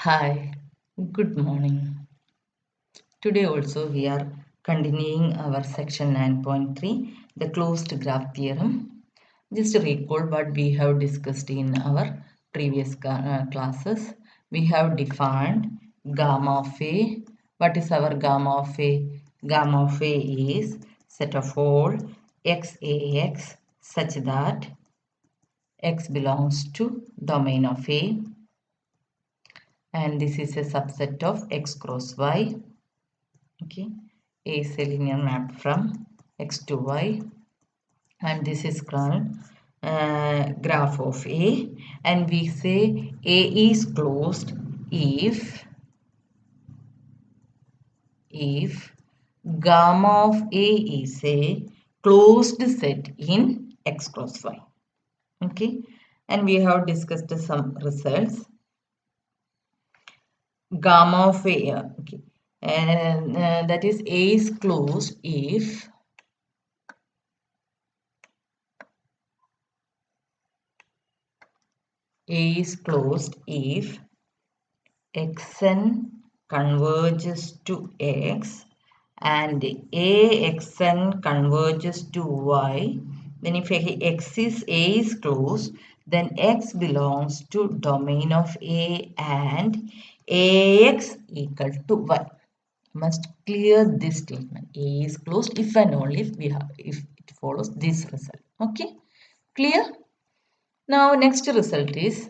Hi, good morning. Today also we are continuing our section 9.3, the closed graph theorem. Just to recall what we have discussed in our previous classes. We have defined gamma of A. What is our gamma of A? Gamma of A is set of all xax such that x belongs to domain of A, and this is a subset of x cross y. Okay, A is a linear map from x to y, and this is called graph of A, and we say A is closed if gamma of A is a closed set in x cross y. Okay, and we have discussed some results. Gamma of A, okay, and that is A is closed if A is closed if xn converges to x and axn converges to y. Then if A is closed, then x belongs to domain of A and ax equal to y. Must clear this statement. A is closed if and only if it follows this result. Okay, clear? Now next result is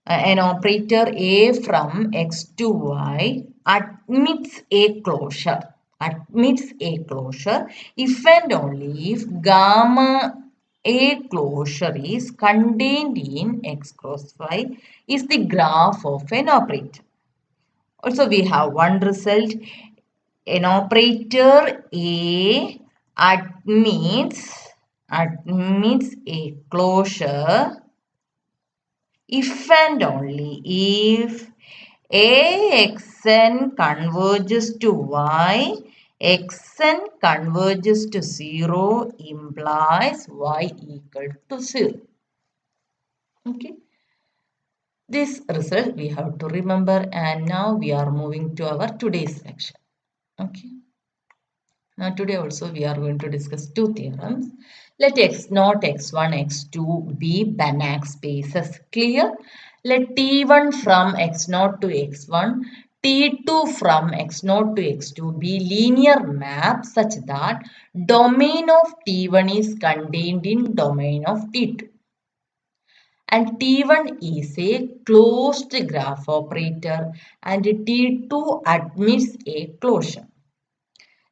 an operator A from x to y admits a closure. Admits a closure if and only if gamma A closure is contained in x cross y is the graph of an operator. Also, we have one result. An operator A admits a closure if and only if axn converges to y, xn converges to 0 implies y equal to 0. Okay. This result we have to remember, and now we are moving to our today's section. Okay. Now today also we are going to discuss two theorems. Let x0, x1, x2 be Banach spaces. Clear? Let T1 from x0 to x1, T2 from x0 to x2 be linear maps such that domain of T1 is contained in domain of T2. And T1 is a closed graph operator and T2 admits a closure.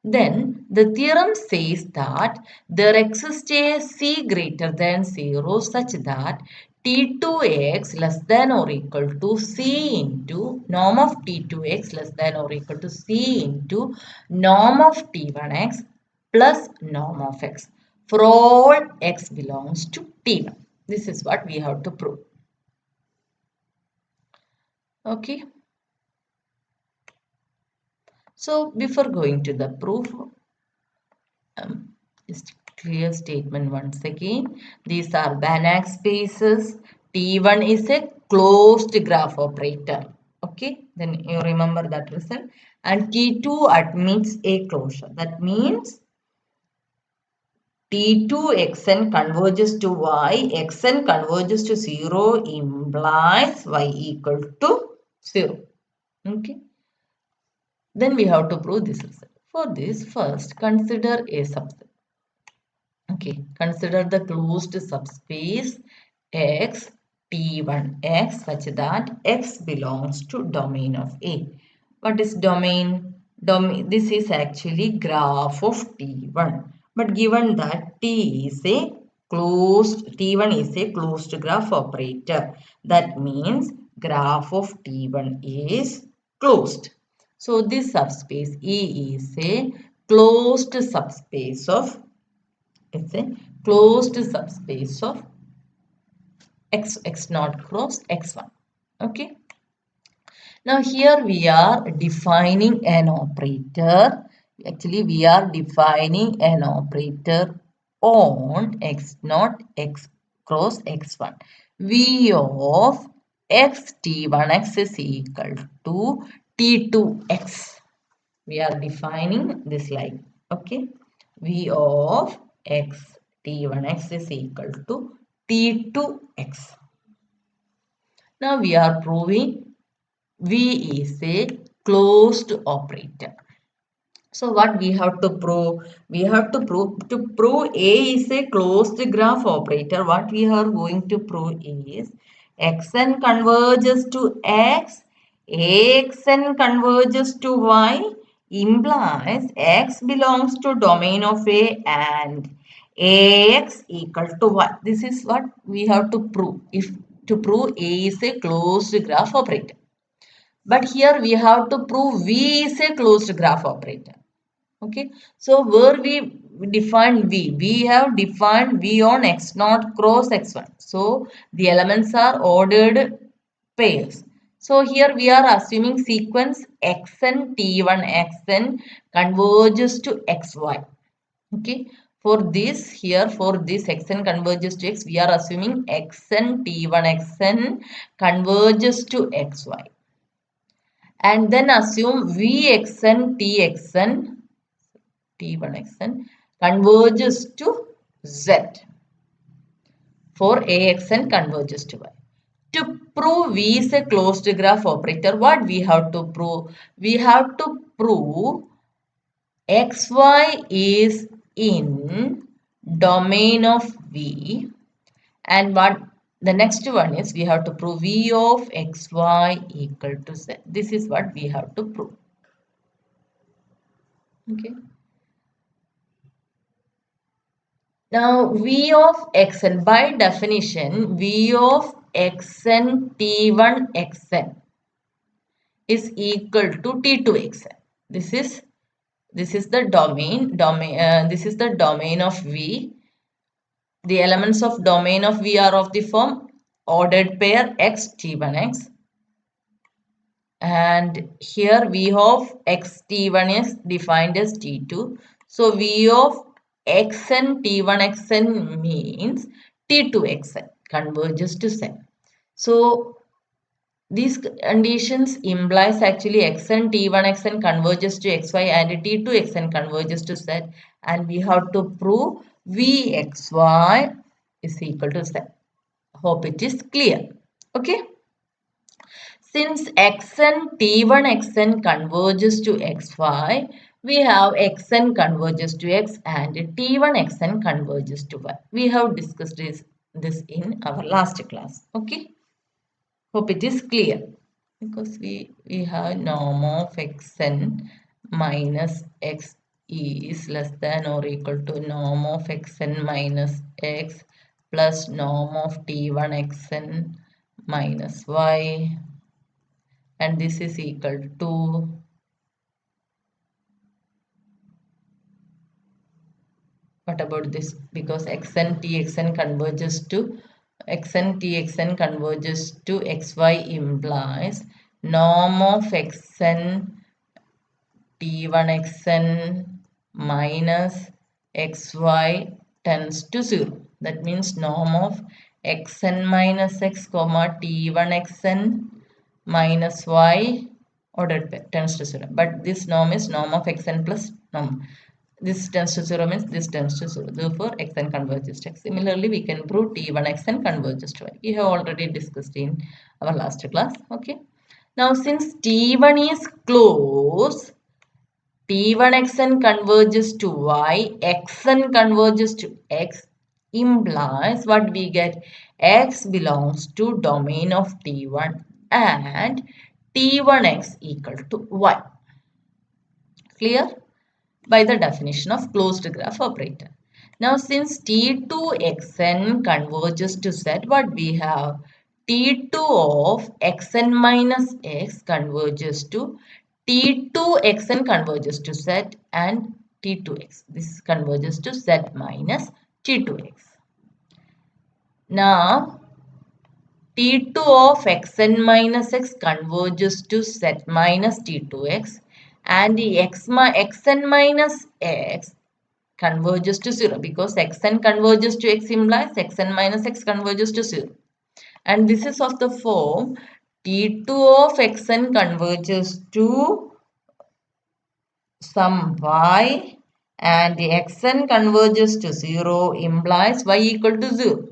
Then the theorem says that there exists a c greater than 0 such that T2x less than or equal to c into norm of T2x less than or equal to c into norm of T1x plus norm of x for all x belongs to T1. This is what we have to prove. Okay. So before going to the proof, just clear statement once again. These are Banach spaces. T1 is a closed graph operator. Okay, then you remember that result. And T2 admits a closure. That means T2 xn converges to y, xn converges to 0 implies y equal to 0. Okay. Then we have to prove this result. For this, first consider a subset. Okay, consider the closed subspace X T1X such that X belongs to domain of A. What is domain? This is actually graph of T1. But given that T1 is a closed graph operator, that means graph of T1 is closed. So this subspace E is a closed subspace of it's a closed subspace of x0 cross x1. Okay. Now here we are defining an operator. Actually, we are defining an operator on x0 x cross x1. V of x t1x is equal to t2x. We are defining this like, okay, v of x t1x is equal to t2x. Now we are proving v is a closed operator. So what we have to prove? We have to prove A is a closed graph operator. What we are going to prove is xn converges to x, axn converges to y implies x belongs to domain of A and ax equal to y. This is what we have to prove. If to prove A is a closed graph operator. But here we have to prove V is a closed graph operator. Okay, so where we define V, we have defined V on x0 cross x1. So the elements are ordered pairs. So here we are assuming sequence xn t1 xn converges to xy. Okay, for this here, for this xn converges to x, we are assuming xn t1 xn converges to xy. And then assume vxn txn t1xn converges to z for axn converges to y. To prove V is a closed graph operator, what we have to prove? We have to prove xy is in domain of V, and what the next one is we have to prove V of xy equal to z. This is what we have to prove. Okay. Now, V of xn, by definition, V of xn t1 xn is equal to t2 xn. This is the this is the domain of V. The elements of domain of V are of the form ordered pair x t1x, and here V of x t1 is defined as t2. So V of xn t1 xn means t2 xn converges to z. So these conditions implies actually xn t1 xn converges to xy and t2 xn converges to z, and we have to prove vxy is equal to z. Hope it is clear. Okay. Since xn t1 xn converges to xy, we have xn converges to x and t1 xn converges to y. We have discussed this in our last class. Okay. Hope it is clear. Because we have norm of xn minus x is less than or equal to norm of xn minus x plus norm of t1 xn minus y, and this is equal to what about this? Because xn txn converges to xn txn converges to xy implies norm of xn t1 xn minus xy tends to 0. That means norm of xn minus x comma t1 xn minus y ordered pair tends to 0. But this norm is norm of xn plus norm. This tends to 0 means this tends to 0. Therefore, xn converges to x. Similarly, we can prove t1 xn converges to y. We have already discussed in our last class. Okay. Now, since t1 is close, t1 xn converges to y, xn converges to x implies what we get? X belongs to domain of t1 and t1x equal to y. Clear? By the definition of closed graph operator. Now, since t2xn converges to z, what we have? T2 of xn minus x converges to T2xn converges to z and T2x. This converges to z minus T2x. Now, T2 of xn minus x converges to z minus T2x, and the xn minus x converges to 0 because xn converges to x implies xn minus x converges to 0. And this is of the form T2 of xn converges to some y and the xn converges to 0 implies y equal to 0.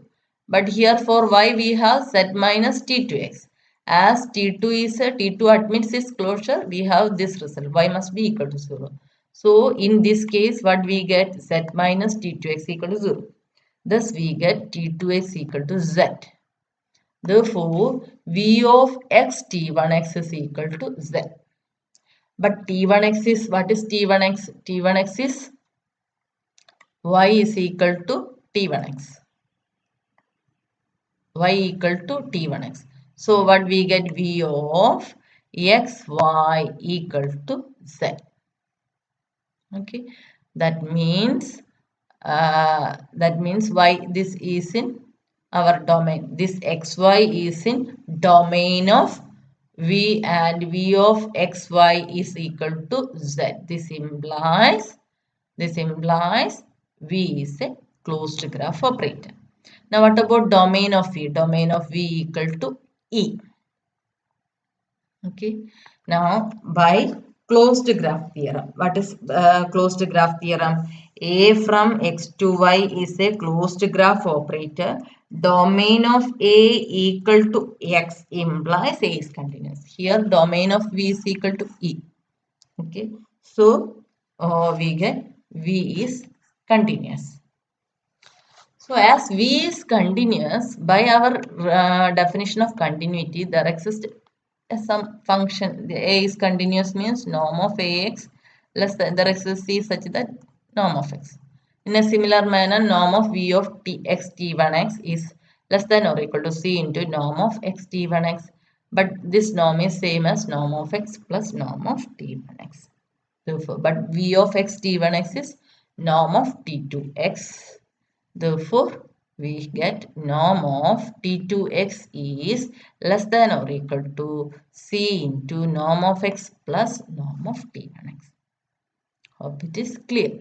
But here for y we have z minus t2x. As t2 is a t2 admits its closure, we have this result. Y must be equal to 0. So in this case, what we get? Z minus t2x equal to 0. Thus we get t2x equal to z. Therefore, v of x t1x is equal to z. But t1x is, what is t1x? T1x is y is equal to t1x. Y equal to t1x. So what we get? V of x y equal to z. Okay, that means y, this is in our domain. This xy is in domain of v, and v of xy is equal to z. This implies v is a closed graph operator. Now what about domain of v? Domain of v equal to e. Okay, now by closed graph theorem. What is closed graph theorem? A from x to y is a closed graph operator. Domain of A equal to x implies A is continuous. Here domain of V is equal to E. Okay, so we get V is continuous. So as V is continuous, by our definition of continuity, there exists some function. The A is continuous means norm of Ax less than, there exists C such that norm of x. In a similar manner, norm of V of x t1x is less than or equal to C into norm of x t1x. But this norm is same as norm of x plus norm of t1x. Therefore, but V of x t1x is norm of t2x. Therefore, we get norm of T2x is less than or equal to C into norm of x plus norm of T1x. Hope it is clear.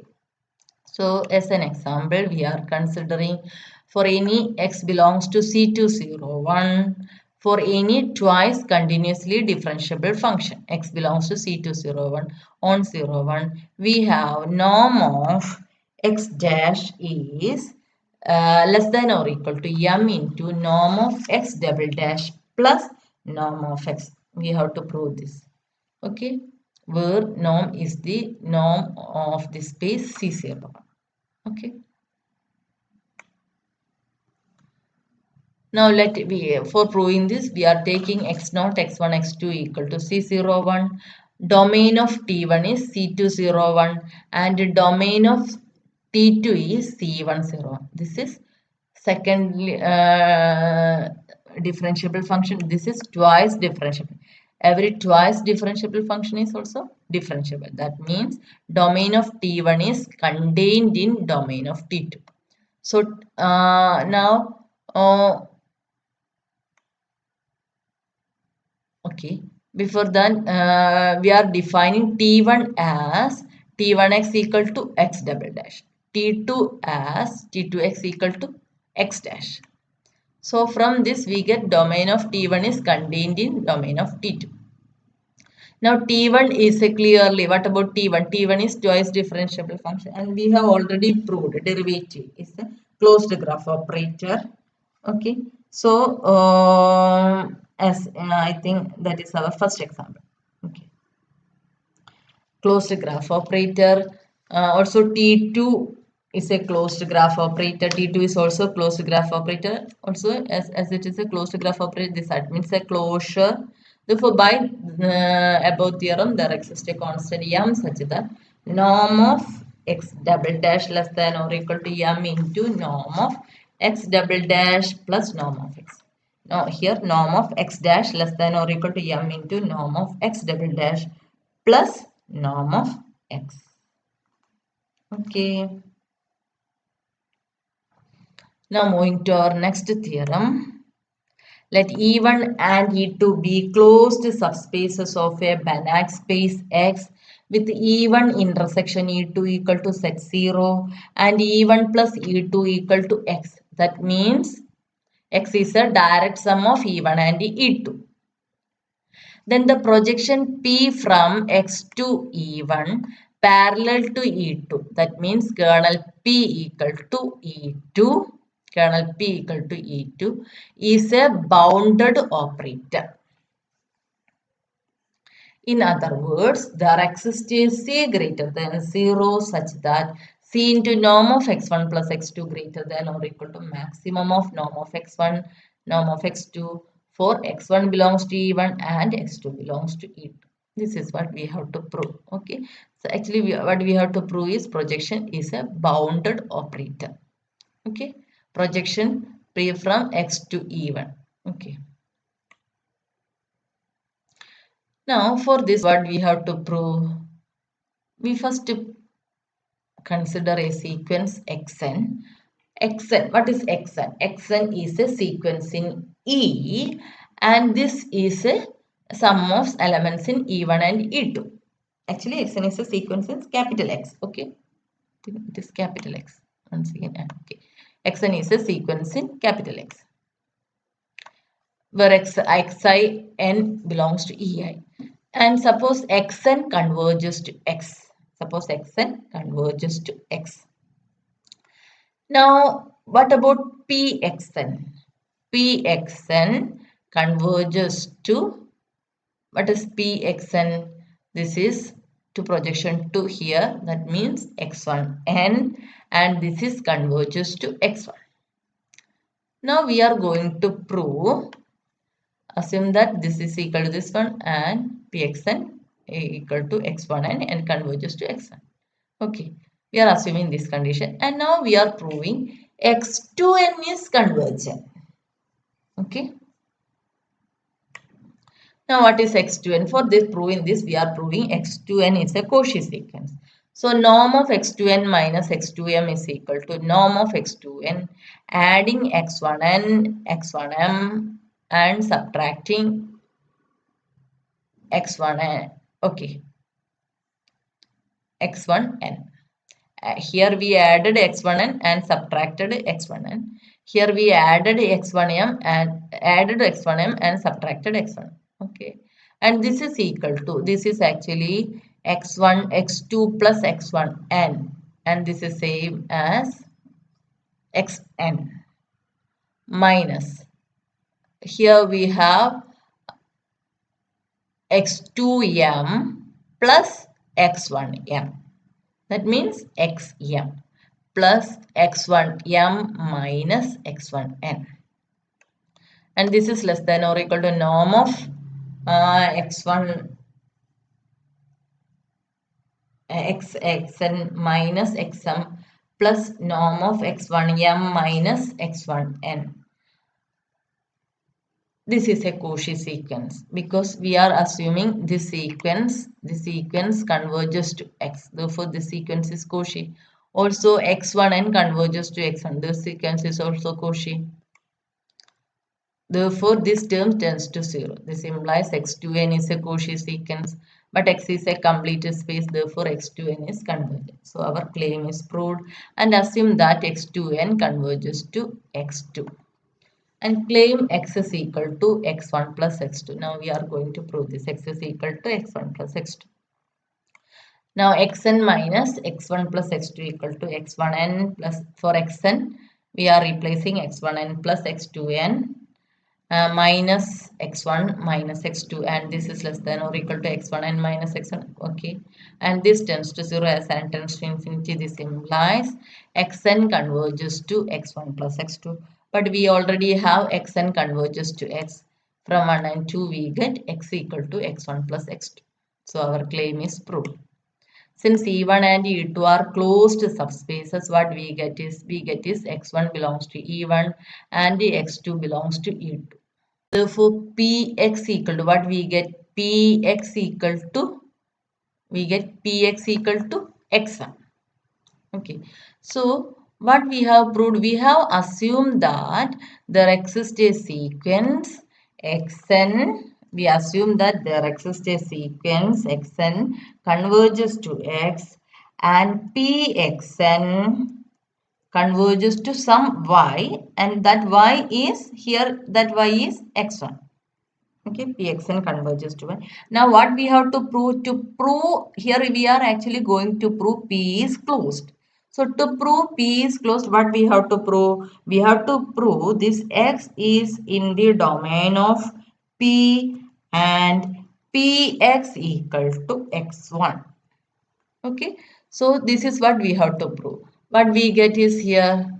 So, as an example, we are considering for any x belongs to C2, 0, 1, for any twice continuously differentiable function x belongs to C2, 0, 1 on 0, 1, we have norm of x dash is less than or equal to m into norm of x double dash plus norm of x. We have to prove this. Okay, where norm is the norm of the space C0. Okay. Now for proving this, we are taking x0, x1, x2 equal to C01. Domain of T1 is C201 and domain of T2 is C10. This is second differentiable function. This is twice differentiable. Every twice differentiable function is also differentiable. That means domain of T1 is contained in domain of T2. So now okay, before that we are defining T1 as T1x equal to x double dash, T2 as T2x equal to x dash. So from this we get domain of T1 is contained in domain of T2. Now T1 is a clearly, what about T1? T1 is twice differentiable function and we have already proved derivative is a closed graph operator. Okay, so as I think that is our first example. Okay, closed graph operator. Also T2 is a closed graph operator. T2 is also closed graph operator. Also as it is a closed graph operator, this admits a closure. Therefore, by above theorem, there exists a constant m such that norm of x double dash less than or equal to m into norm of x double dash plus norm of x. Now here norm of x dash less than or equal to m into norm of x double dash plus norm of x. Okay. Now moving to our next theorem. Let E1 and E2 be closed subspaces of a Banach space X with E1 intersection E2 equal to Z0 and E1 plus E2 equal to X. That means X is a direct sum of E1 and E2. Then the projection P from X to E1 parallel to E2. That means kernel P equal to E2. Kernel P equal to E2 is a bounded operator. In other words, there exists a C greater than 0 such that C into norm of x1 plus x2 greater than or equal to maximum of norm of x1, norm of x2 for x1 belongs to E1 and x2 belongs to E2. This is what we have to prove. Okay. So actually what we have to prove is projection is a bounded operator. Okay. Projection P from x to E1. Okay. Now for this what we have to prove? We first consider a sequence xn. Xn, what is xn? Xn is a sequence in E and this is a sum of elements in E1 and E2. Actually xn is a sequence in capital X. Okay. It is capital X. Once again. Okay. Xn is a sequence in capital X where xin belongs to ei. And suppose xn converges to x. Suppose xn converges to x. Now, what about pxn? Pxn converges to, what is pxn? This is to projection 2 here. That means x1n and this is converges to x1. Now, we are going to prove, assume that this is equal to this one and pxn equal to x1n and converges to x1. Okay, we are assuming this condition and now we are proving x2n is convergent. Okay. Now what is x2n? For this proving this, we are proving x2n is a Cauchy sequence. So norm of x2n minus x2m is equal to norm of x2n adding x1n, x1m and subtracting x1n. Okay, x1n. Here we added x1n and subtracted x1n. Here we added x1m and subtracted x1. Okay. And this is equal to, this is actually x1, x2 plus x1n. And this is same as xn minus. Here we have x2m plus x1m. That means xm plus x1m minus x1n. And this is less than or equal to norm of x1 xn minus xm plus norm of x1m minus x1n. This is a Cauchy sequence because we are assuming this sequence converges to x. Therefore, this sequence is Cauchy. Also, x1n converges to x1. This sequence is also Cauchy. Therefore, this term tends to 0. This implies x2n is a Cauchy sequence, but x is a complete space. Therefore, x2n is convergent. So, our claim is proved and assume that x2n converges to x2. And claim x is equal to x1 plus x2. Now we are going to prove this. X is equal to x1 plus x2. Now xn minus x1 plus x2 equal to x1n plus, for xn we are replacing x1n plus x2n minus x1 minus x2 and this is less than or equal to x1n minus x1. Okay, and this tends to 0 as n tends to infinity. This implies xn converges to x1 plus x2. But we already have xn converges to x. From 1 and 2 we get x equal to x1 plus x2. So our claim is proved. Since E1 and E2 are closed subspaces, what we get is x1 belongs to E1 and the x2 belongs to E2. Therefore, Px equal to what we get? Px equal to, we get Px equal to x1. Okay, so what we have proved, we have assumed that there exists a sequence xn. We assume that there exists a sequence xn converges to x and pxn converges to some y, and that y is here, that y is x1. Okay, pxn converges to y. Now what we have to prove? To prove, here we are actually going to prove p is closed. So to prove p is closed, what we have to prove? We have to prove this x is in the domain of p and px equal to x1. Okay, so this is what we have to prove. What we get is here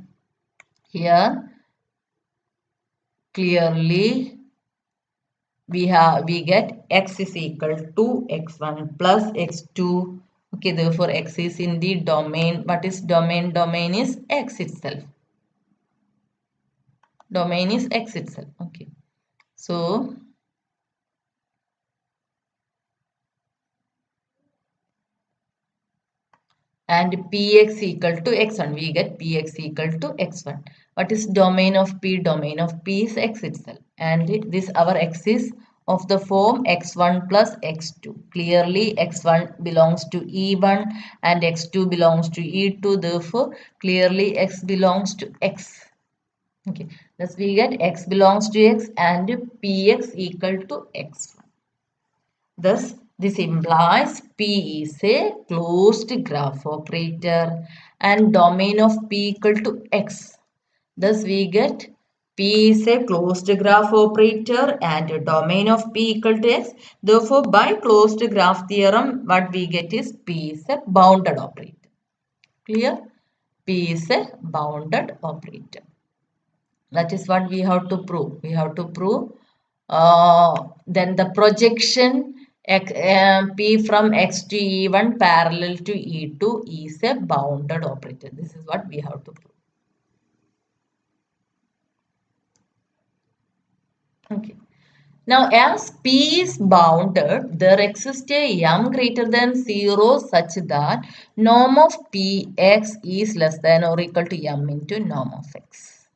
clearly we get x is equal to x1 plus x2. Okay, therefore x is in the domain. What is domain? Domain is x itself. Domain is x itself. Okay, so and px equal to x1, we get px equal to x1. What is domain of p? Domain of p is x itself, and this our x is of the form x1 plus x2. Clearly x1 belongs to e1 and x2 belongs to e2, therefore clearly x belongs to x. Okay, thus we get x belongs to x and px equal to x1. Thus, this implies P is a closed graph operator and domain of P equal to X. Thus, we get P is a closed graph operator and domain of P equal to X. Therefore, by closed graph theorem, what we get is P is a bounded operator. Clear? P is a bounded operator. That is what we have to prove. We have to prove then the projection P from X to E1 parallel to E2 is a bounded operator. This is what we have to prove. Okay. Now, as P is bounded, there exists a m greater than 0 such that norm of Px is less than or equal to m into norm of x.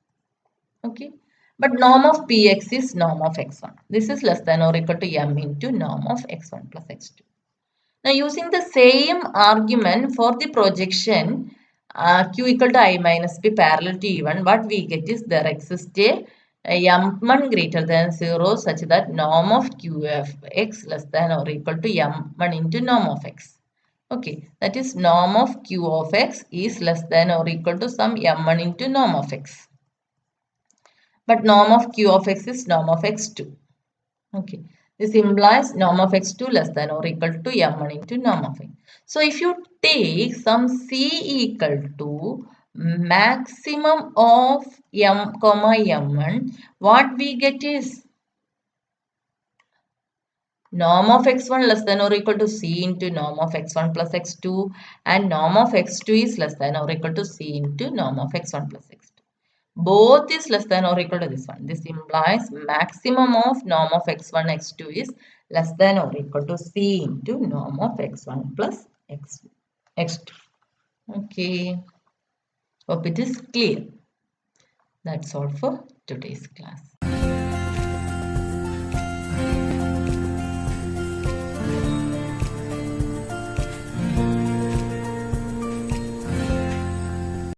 Okay. But norm of Px is norm of x1. This is less than or equal to m into norm of x1 plus x2. Now, using the same argument for the projection q equal to I minus p parallel to E1, what we get is there exists a m1 greater than 0 such that norm of q of x less than or equal to m1 into norm of x. Okay, that is norm of q of x is less than or equal to some m1 into norm of x. But norm of q of x is norm of x2. Okay, this implies norm of x2 less than or equal to m1 into norm of x. So if you take some c equal to maximum of m comma m1, what we get is norm of x1 less than or equal to c into norm of x1 plus x2, and norm of x2 is less than or equal to c into norm of x1 plus x2. Both is less than or equal to this one. This implies maximum of norm of x1, x2 is less than or equal to c into norm of x1 plus x2. Okay. Hope it is clear. That's all for today's class.